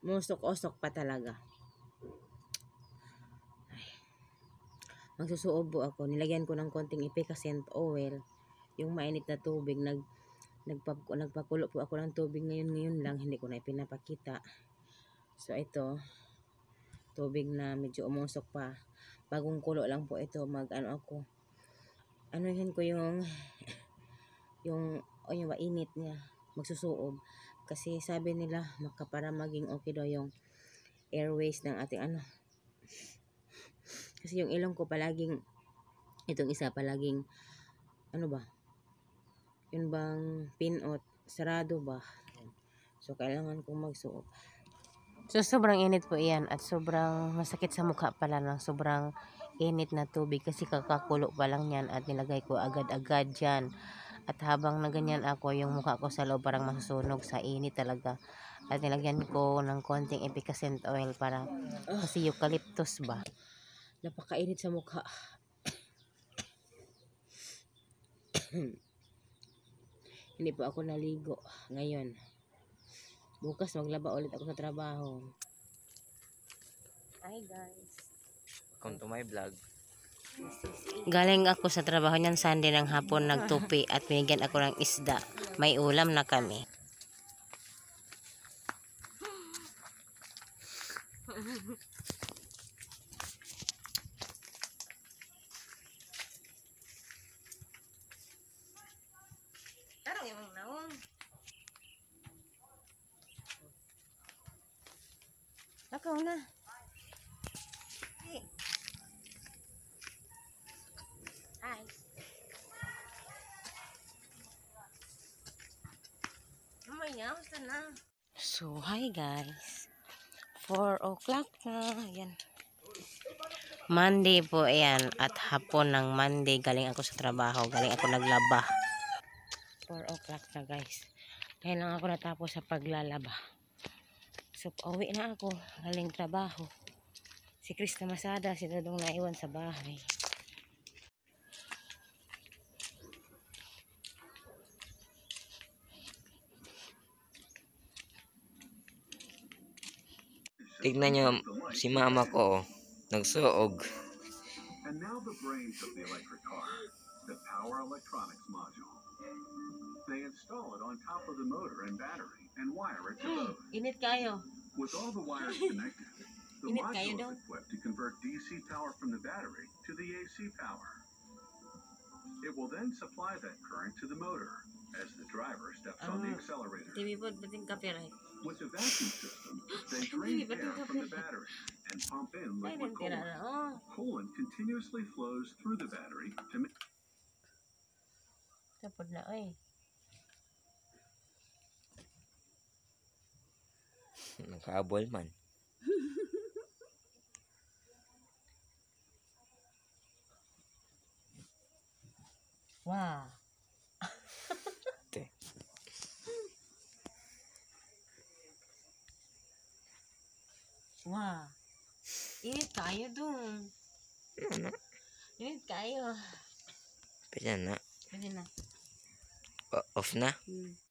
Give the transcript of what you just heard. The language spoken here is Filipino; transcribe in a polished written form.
Musok-usok pa talaga. Magsusuob ako. Nilagyan ko ng konting efficacent oil. Yung mainit na tubig. Nagpakulo po ako ng tubig ngayon lang. Hindi ko na ipinapakita. So ito, tubig na medyo umusok pa. Bagong kulo lang po ito. Anuhin ko yung mainit niya. Magsusuob. Kasi sabi nila, para maging okay daw yung airways ng ating Kasi yung ilong ko palaging, itong isa palaging, yun bang pinot, sarado ba? So, kailangan kong magsuot. So, sobrang init po iyan at sobrang masakit sa mukha pala ng sobrang init na tubig kasi kakakulo pa lang yan at nilagay ko agad-agad dyan. At habang naganyan ako, yung mukha ko sa loob parang masusunog sa init talaga. At nilagyan ko ng konting efficacent oil para kasi eucalyptus ba. Napakainit sa mukha. Hindi po ako naligo ngayon. Bukas maglaba ulit ako sa trabaho. Hi guys. Welcome to my vlog. Galing ako sa trabaho niyan Sunday ng hapon, nagtupi at binigyan ako ng isda. May ulam na kami. Tarong yung naong. Lakaw na. Hey. Hi. So, hi guys. 4 o'clock na. Ayan. Monday po ayan. At hapon ng Monday. Galing ako sa trabaho. Galing ako naglaba. 4 o'clock na guys. Kaya lang ako natapos sa paglalaba. So, pauwi na ako. Galing trabaho. Si Krista Masada. Si Dodong naiwan sa bahay. Tignan nyo si mama ko, nagsuog. And now the brains of the electric car, the power electronics module. They install it on top of the motor and battery and wire it to both. Init kayo. With all the wires connected, the module is equipped to convert DC power from the battery to the AC power. It will then supply that current to the motor as the driver steps on the accelerator. With the vacuum system, they drain air from the battery and pump in liquid coolant. Coolant continuously flows through the battery to make Tapos na ay. Nakaabol man. Wow. Wow. Init kayo dun. Ano? Init kayo. Pwede na. Pwede na. Off na?